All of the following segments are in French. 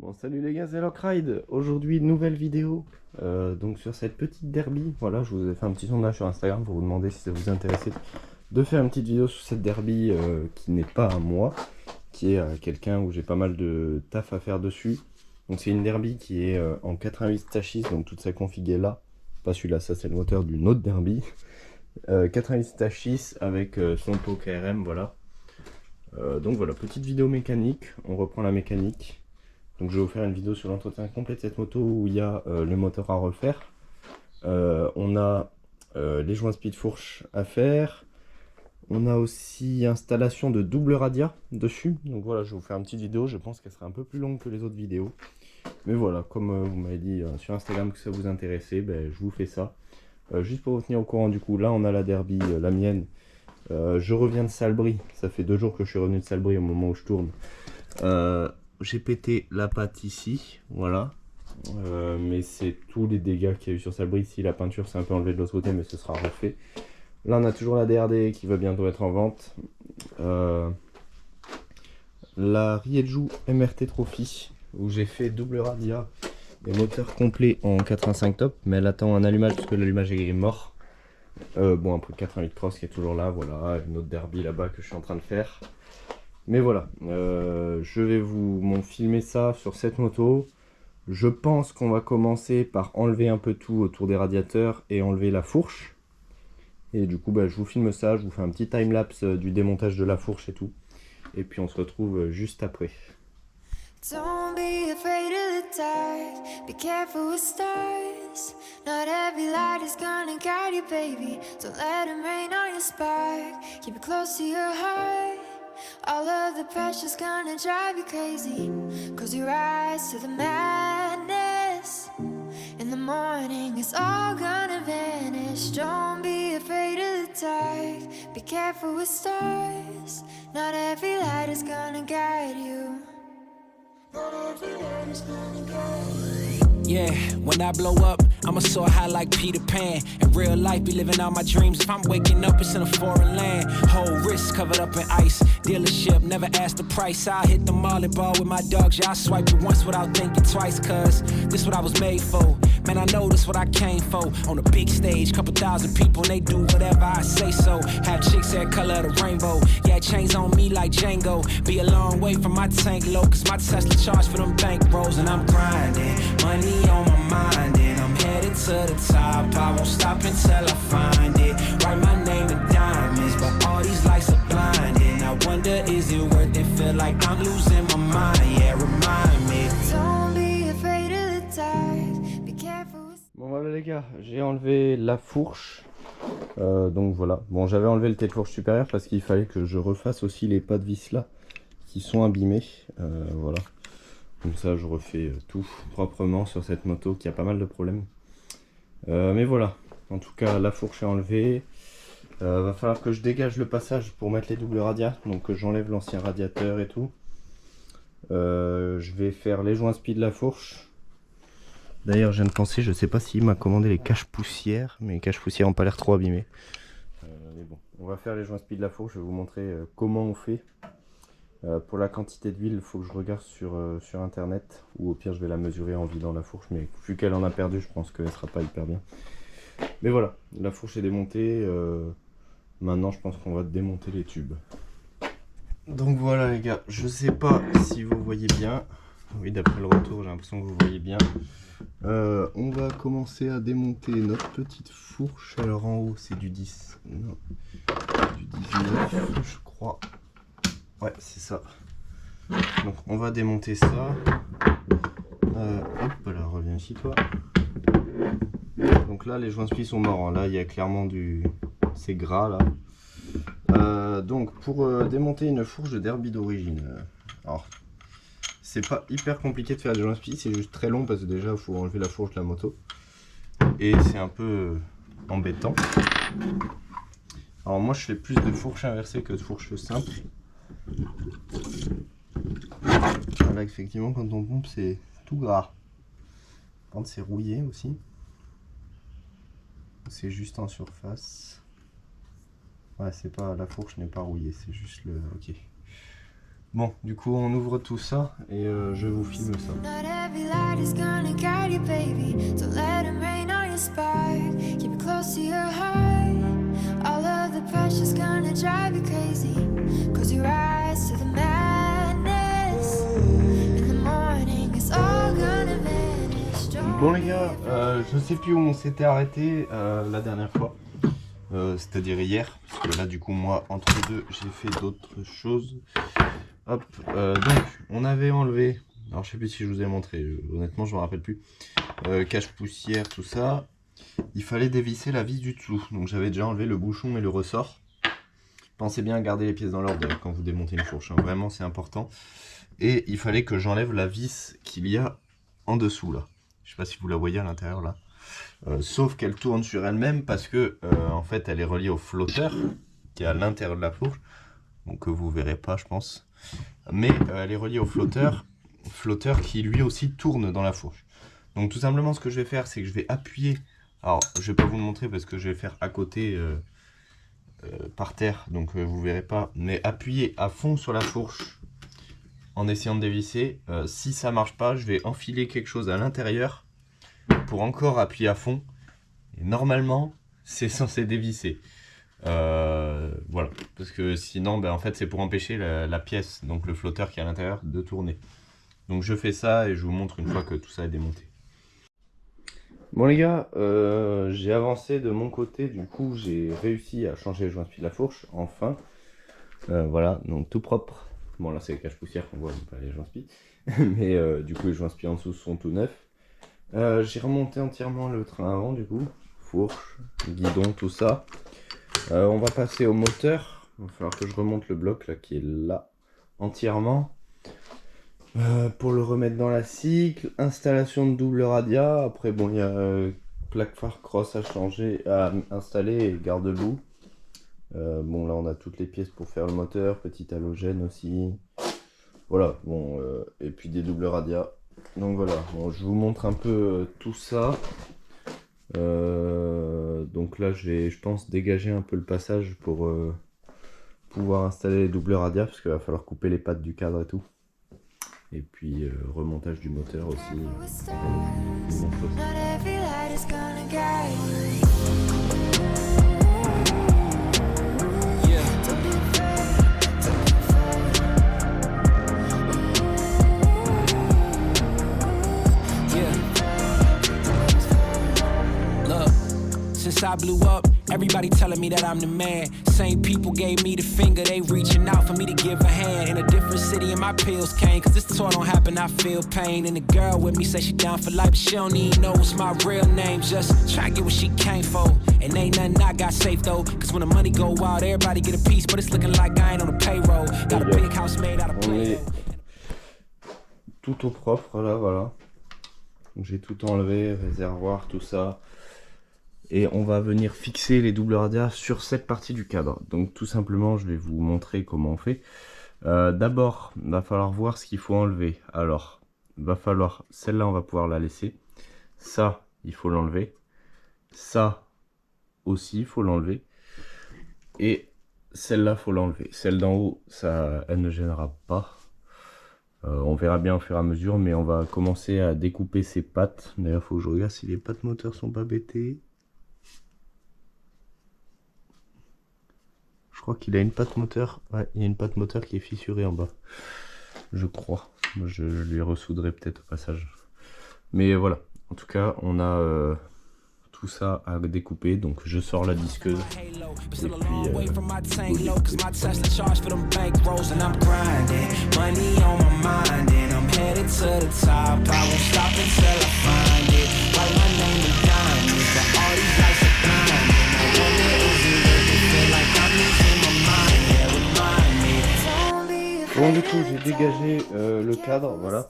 Bon, salut les gars, c'est Lockride. Aujourd'hui, nouvelle vidéo. Donc sur cette petite derby, voilà, je vous ai fait un petit sondage sur Instagram pour vous demander si ça vous intéressait de faire une petite vidéo sur cette derby qui n'est pas à moi, qui est à quelqu'un où j'ai pas mal de taf à faire dessus. Donc c'est une derby qui est en 88 stachis, donc toute sa config est là. Pas celui-là, ça c'est le moteur d'une autre derby. 88 stachis avec son pot KRM, voilà. Donc voilà, petite vidéo mécanique, on reprend la mécanique. Donc je vais vous faire une vidéo sur l'entretien complet de cette moto où il y a le moteur à refaire. On a les joints speed fourche à faire. On a aussi installation de double radia dessus. Donc voilà, je vais vous faire une petite vidéo. Je pense qu'elle sera un peu plus longue que les autres vidéos. Mais voilà, comme vous m'avez dit sur Instagram que ça vous intéressait, ben, je vous fais ça. Juste pour vous tenir au courant du coup, là on a la derby, la mienne. Je reviens de Salbris. Ça fait 2 jours que je suis revenu de Salbris au moment où je tourne. J'ai pété la patte ici, voilà. Mais c'est tous les dégâts qu'il y a eu sur Salbris. Ici, la peinture s'est un peu enlevée de l'autre côté, mais ce sera refait. Là, on a toujours la DRD qui va bientôt être en vente. La Rieju MRT Trophy, où j'ai fait double radia et moteur complet en 85 top, mais elle attend un allumage parce que l'allumage est mort. Bon, un peu 88 cross qui est toujours là, voilà. Une autre derby là-bas que je suis en train de faire. Mais voilà, je vais vous filmer ça sur cette moto. Je pense qu'on va commencer par enlever un peu tout autour des radiateurs et enlever la fourche. Et du coup, bah, je vous filme ça, je vous fais un petit timelapse du démontage de la fourche et tout. Et puis on se retrouve juste après. Don't be afraid of the dark, be careful with stars. Not every light is gonna guide you, baby. Don't let them rain on your spark. Keep it close to your heart. All of the pressure's gonna drive you crazy. Close your eyes to the madness. In the morning it's all gonna vanish. Don't be afraid of the dark, be careful with stars. Not every light is gonna guide you. Yeah, when I blow up, I'ma soar high like Peter Pan. In real life, be living all my dreams. If I'm waking up, it's in a foreign land. Whole wrist covered up in ice. Dealership, never asked the price. I hit the mall and ball with my dogs. Yeah, I swipe it once without thinking twice. Cause this what I was made for. Man, I know this what I came for. On a big stage, couple thousand people, and they do whatever I say so. Have chicks that color the rainbow. Yeah, chains on me like Django. Be a long way from my tank low. Cause my Tesla charge for them bank rolls. And I'm grinding, money on my mind, and I'm headed to the top. I won't stop until I find it. Write my name in diamonds, but all these lights are blinding. I wonder, is it worth it? Feel like I'm losing my mind. Yeah, remind me. Don't be afraid of the dark, be careful with... Bon voilà les gars, j'ai enlevé la fourche. Donc voilà, bon j'avais enlevé le tête de fourche supérieur parce qu'il fallait que je refasse aussi les pas de vis là qui sont abîmés. Voilà. Comme ça je refais tout proprement sur cette moto qui a pas mal de problèmes. Mais voilà, en tout cas la fourche est enlevée. Va falloir que je dégage le passage pour mettre les doubles radias. Donc j'enlève l'ancien radiateur et tout. Je vais faire les joints speed de la fourche. D'ailleurs je viens de penser, je sais pas s'il m'a commandé les caches poussières. Mais les caches poussières n'ont pas l'air trop abîmées. Mais bon, on va faire les joints speed de la fourche. Je vais vous montrer comment on fait. Pour la quantité d'huile, il faut que je regarde sur internet, ou au pire je vais la mesurer en vidant la fourche, mais vu qu'elle en a perdu, je pense qu'elle sera pas hyper bien. Mais voilà, la fourche est démontée, maintenant je pense qu'on va démonter les tubes. Donc voilà les gars, je sais pas si vous voyez bien, oui d'après le retour j'ai l'impression que vous voyez bien. On va commencer à démonter notre petite fourche, alors en haut c'est du 10, non, du 19 je crois. Ouais, c'est ça. Donc on va démonter ça. Hop là, reviens ici toi. Donc là les joints speed sont morts. Hein. Là il y a clairement du... c'est gras là. Donc pour démonter une fourche de derby d'origine. Alors c'est pas hyper compliqué de faire des joints speed, c'est juste très long parce que déjà il faut enlever la fourche de la moto. Et c'est un peu embêtant. Alors moi je fais plus de fourche inversée que de fourche simple. Là effectivement quand on pompe c'est tout gras. Par contre c'est rouillé aussi. C'est juste en surface. Ouais c'est pas, la fourche n'est pas rouillée, c'est juste le... ok. Bon, du coup, on ouvre tout ça et je vous filme ça. Not every light is gonna guide you, baby. Don't let 'em rain on your spark. Keep it close to your heart. All of the pressure's gonna drive you crazy. Close your eyes to the madness. In the morning, it's all gonna vanish. Bon les gars, je sais plus où on s'était arrêté la dernière fois. C'est-à-dire hier, parce que là du coup moi entre deux j'ai fait d'autres choses. Hop, donc on avait enlevé, alors je sais plus si je vous ai montré, honnêtement je me rappelle plus, cache-poussière, tout ça. Il fallait dévisser la vis du dessous, donc j'avais déjà enlevé le bouchon et le ressort. Pensez bien à garder les pièces dans l'ordre quand vous démontez une fourche, hein. Vraiment c'est important. Et il fallait que j'enlève la vis qu'il y a en dessous là. Je sais pas si vous la voyez à l'intérieur là. Sauf qu'elle tourne sur elle-même parce que en fait elle est reliée au flotteur qui est à l'intérieur de la fourche, donc que vous verrez pas je pense, mais elle est reliée au flotteur qui lui aussi tourne dans la fourche. Donc tout simplement ce que je vais faire c'est que je vais appuyer, alors je vais pas vous le montrer parce que je vais le faire à côté par terre, donc vous verrez pas, mais appuyer à fond sur la fourche en essayant de dévisser. Si ça marche pas, je vais enfiler quelque chose à l'intérieur pour encore appuyer à fond, et normalement c'est censé dévisser. Voilà, parce que sinon en fait c'est pour empêcher la pièce, donc le flotteur qui est à l'intérieur, de tourner. Donc je fais ça et je vous montre une fois que tout ça est démonté. Bon les gars, j'ai avancé de mon côté, du coup j'ai réussi à changer le joint-spied de la fourche, enfin. Voilà, donc tout propre. Bon là c'est le cache-poussière qu'on voit, pas les joints-spieds. Mais du coup les joints-spieds en dessous sont tout neufs. J'ai remonté entièrement le train avant du coup, fourche, guidon, tout ça. On va passer au moteur. Il va falloir que je remonte le bloc là qui est là entièrement. Pour le remettre dans la cycle, installation de double radia. Après bon il y a plaque phare cross à changer, à installer et garde-boue. Bon là on a toutes les pièces pour faire le moteur, petit halogène aussi. Voilà, bon et puis des doubles radias. Donc voilà, bon, je vous montre un peu tout ça. Donc là je vais, je pense, dégager un peu le passage pour pouvoir installer les doubles radias, parce qu'il va falloir couper les pattes du cadre et tout. Et puis remontage du moteur aussi. Je vous montre ça. Since I blew up, everybody telling me that I'm the man. Same people gave me the finger, they reaching out for me to give a hand. In a different city and my pills came, cause this tour don't happen, I feel pain. And the girl with me say she down for life, but she don't even know what's my real name. Just try to get what she came for. And ain't nothing I got safe though, cause when the money go wild, everybody get a piece. But it's looking like I ain't on the payroll. Got a big house made out of play. Tout au propre là, voilà. J'ai tout enlevé, réservoir, tout ça. Et on va venir fixer les doubles radias sur cette partie du cadre. Donc tout simplement je vais vous montrer comment on fait. D'abord il va falloir voir ce qu'il faut enlever. Alors il va falloir, celle-là on va pouvoir la laisser. Ça il faut l'enlever. Ça aussi il faut l'enlever. Et celle-là faut l'enlever. Celle d'en haut, ça, elle ne gênera pas. On verra bien au fur et à mesure, mais on va commencer à découper ces pattes. D'ailleurs il faut que je regarde si les pattes moteurs sont pas bêtées. Je crois qu'il a une patte moteur. Ouais, il y a une patte moteur qui est fissurée en bas. Je crois. Je lui ressoudrai peut-être au passage. Mais voilà. En tout cas, on a tout ça à découper. Donc je sors la disqueuse. Et puis bon du coup j'ai dégagé le cadre, voilà.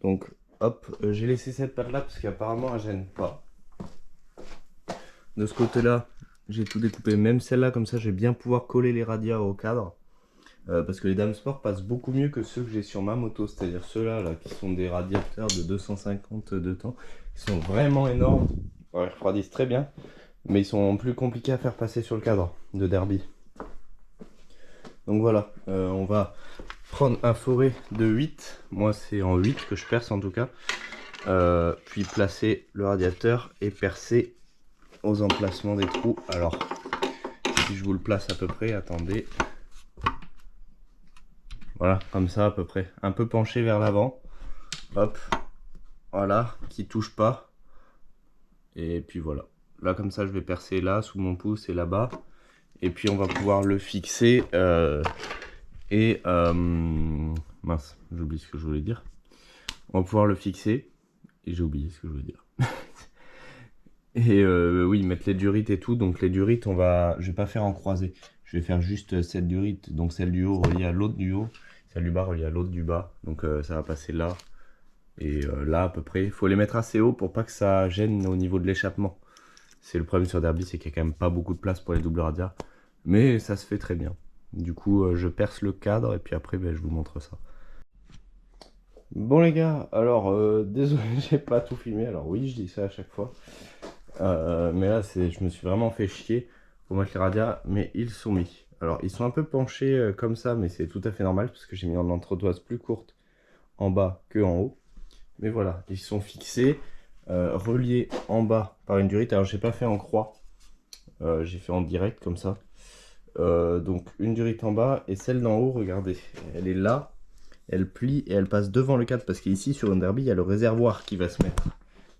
Donc hop, j'ai laissé cette patte là parce qu'apparemment elle gêne pas. De ce côté là, j'ai tout découpé, même celle-là, comme ça je vais bien pouvoir coller les radias au cadre. Parce que les Dam Sport passent beaucoup mieux que ceux que j'ai sur ma moto, c'est-à-dire ceux-là là, qui sont des radiateurs de 250 de temps, qui sont vraiment énormes. Ouais, ils refroidissent très bien, mais ils sont plus compliqués à faire passer sur le cadre de derby. Donc voilà, on va prendre un forêt de 8, moi c'est en 8 que je perce en tout cas, puis placer le radiateur et percer aux emplacements des trous. Alors si je vous le place à peu près, attendez, voilà, comme ça à peu près, un peu penché vers l'avant, hop, voilà, qui touche pas, et puis voilà, là comme ça je vais percer là sous mon pouce et là-bas, et puis on va pouvoir le fixer mince, j'oublie ce que je voulais dire. On va pouvoir le fixer et j'ai oublié ce que je voulais dire. Et oui, mettre les durites et tout. Donc les durites, je vais pas faire en croisée. Je vais faire juste cette durite, donc celle du haut reliée à l'autre du haut, celle du bas reliée à l'autre du bas. Donc ça va passer là et là à peu près. Il faut les mettre assez haut pour pas que ça gêne au niveau de l'échappement. C'est le problème sur Derby, c'est qu'il y a quand même pas beaucoup de place pour les doubles radias, mais ça se fait très bien. Du coup, je perce le cadre et puis après, je vous montre ça. Bon les gars, alors désolé, j'ai pas tout filmé. Alors oui, je dis ça à chaque fois, mais là, je me suis vraiment fait chier pour mettre les radias, mais ils sont mis. Alors, ils sont un peu penchés comme ça, mais c'est tout à fait normal parce que j'ai mis en entretoise plus courte en bas que en haut. Mais voilà, ils sont fixés, reliés en bas par une durite. Alors, j'ai pas fait en croix, j'ai fait en direct comme ça. Donc une durite en bas et celle d'en haut, regardez, elle est là, elle plie et elle passe devant le cadre parce qu'ici sur une Derby il y a le réservoir qui va se mettre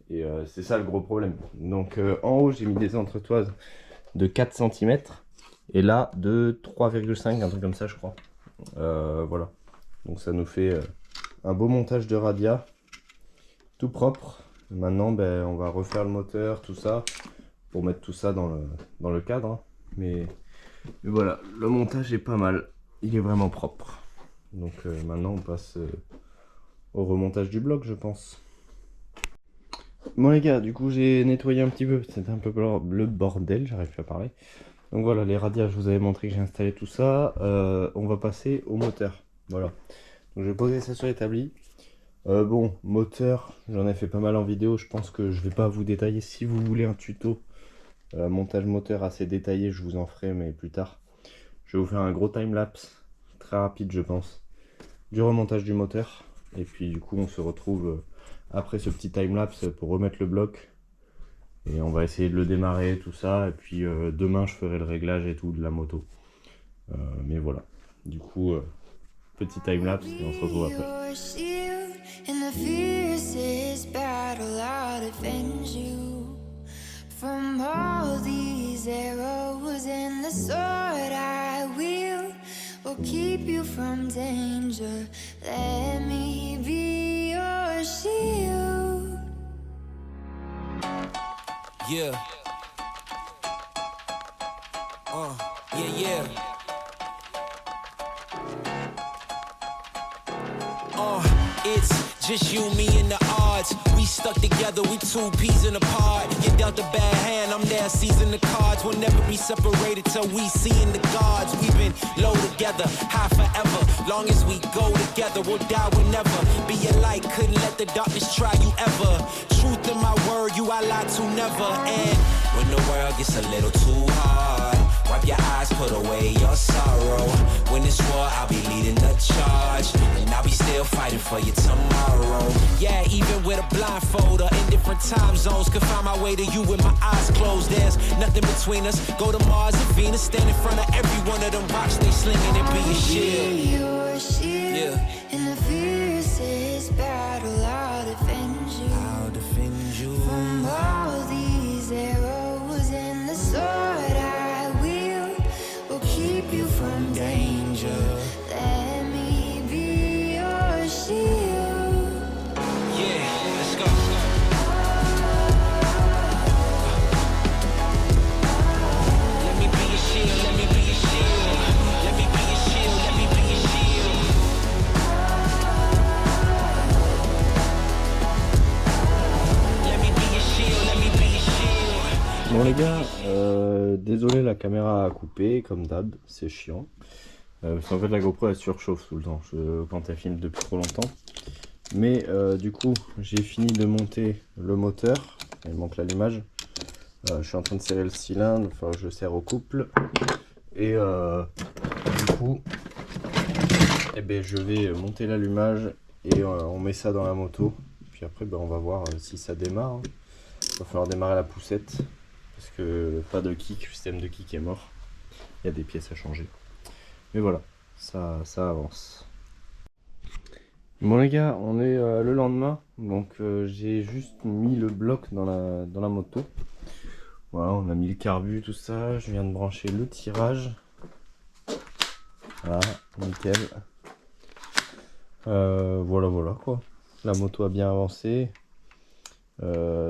et c'est ça le gros problème. Donc en haut j'ai mis des entretoises de 4 cm et là de 3,5, un truc comme ça je crois. Voilà, donc ça nous fait un beau montage de radia tout propre. Maintenant on va refaire le moteur, tout ça, pour mettre tout ça dans le cadre, hein. Mais voilà, le montage est pas mal, il est vraiment propre. Donc maintenant on passe au remontage du bloc, je pense. Bon les gars, du coup j'ai nettoyé un petit peu, c'était un peu le bordel, j'arrive plus à parler. Donc voilà, les radias, je vous avais montré que j'ai installé tout ça. On va passer au moteur, voilà. Donc je vais poser ça sur l'établi. Bon, moteur, j'en ai fait pas mal en vidéo, je pense que je vais pas vous détailler. Si vous voulez un tuto montage moteur assez détaillé, je vous en ferai, mais plus tard. Je vais vous faire un gros timelapse, très rapide je pense, du remontage du moteur. Et puis du coup on se retrouve après ce petit timelapse pour remettre le bloc. Et on va essayer de le démarrer, tout ça. Et puis demain je ferai le réglage et tout de la moto. Mais voilà, du coup petit timelapse et on se retrouve après. From all these arrows and the sword I wield will keep you from danger. Let me be your shield. Yeah. Yeah. It's just you, me, and the odds. We stuck together, we two peas in a pod. You dealt a bad hand, I'm there seizing the cards. We'll never be separated till we see in the gods. We've been low together, high forever. Long as we go together, we'll die whenever. Be a light, couldn't let the darkness try you ever. Truth in my word, you I lie to never. And when the world gets a little too hard, wipe your eyes, put away your sorrow. When it's war, I'll be leading the charge, and I'll be still fighting for you tomorrow. Yeah, even with a blindfold or in different time zones, could find my way to you with my eyes closed. There's nothing between us. Go to Mars and Venus, stand in front of every one of them rocks they slinging and be your shield. Your shield. Yeah. In the fiercest battle, I'll defend you. I'll defend you from all these arrows and the sword I wield will keep you from danger. Let me be your shield. Yeah, let's go. Let me be your shield, let me be your shield. Let me be your shield, let me be your shield. Let me be your shield, let me be your shield. Bon les gars, désolé la caméra a coupé comme d'hab, c'est chiant. Parce qu'en fait la GoPro elle surchauffe tout le temps quand elle filme depuis trop longtemps. Mais du coup j'ai fini de monter le moteur, il manque l'allumage. Je suis en train de serrer le cylindre, enfin je le serre au couple. Et du coup Et ben je vais monter l'allumage et on met ça dans la moto. Puis après ben, on va voir si ça démarre. Il va falloir démarrer la poussette parce que pas de kick, le système de kick est mort. Il y a des pièces à changer. Mais voilà, ça avance. Bon les gars, on est le lendemain, donc j'ai juste mis le bloc dans la moto. Voilà, on a mis le carbu, tout ça. Je viens de brancher le tirage. Voilà, nickel. Voilà quoi. La moto a bien avancé.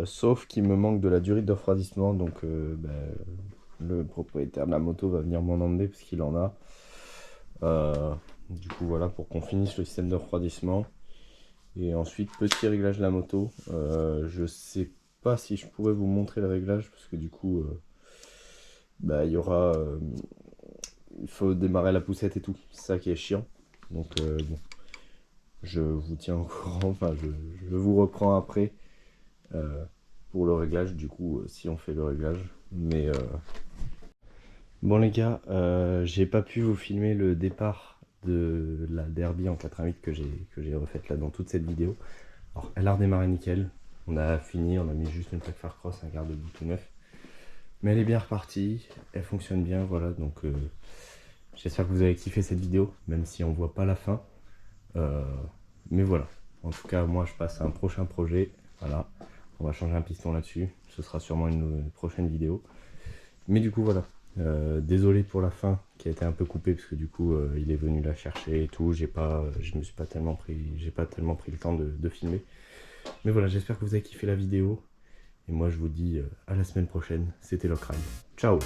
Sauf qu'il me manque de la durée de refroidissement, donc le propriétaire de la moto va venir m'en emmener parce qu'il en a. Du coup voilà, pour qu'on finisse le système de refroidissement. Et ensuite petit réglage de la moto. Je sais pas si je pourrais vous montrer le réglage parce que du coup il y aura il faut démarrer la poussette et tout, c'est ça qui est chiant. Donc bon, je vous tiens au courant, enfin je vous reprends après pour le réglage du coup si on fait le réglage. Mais bon les gars, j'ai pas pu vous filmer le départ de la Derby en 88 que j'ai refaite là dans toute cette vidéo. Alors elle a redémarré nickel, on a fini, on a mis juste une plaque Farcross, un garde-boue tout neuf. Mais elle est bien repartie, elle fonctionne bien, voilà, donc j'espère que vous avez kiffé cette vidéo, même si on voit pas la fin. Mais voilà, en tout cas moi je passe à un prochain projet, voilà, on va changer un piston là-dessus, ce sera sûrement une prochaine vidéo. Mais du coup voilà, désolé pour la fin qui a été un peu coupée parce que du coup il est venu la chercher et tout, j'ai pas tellement pris le temps de filmer. Mais voilà, j'espère que vous avez kiffé la vidéo. Et moi je vous dis à la semaine prochaine, c'était Lockride. Ciao!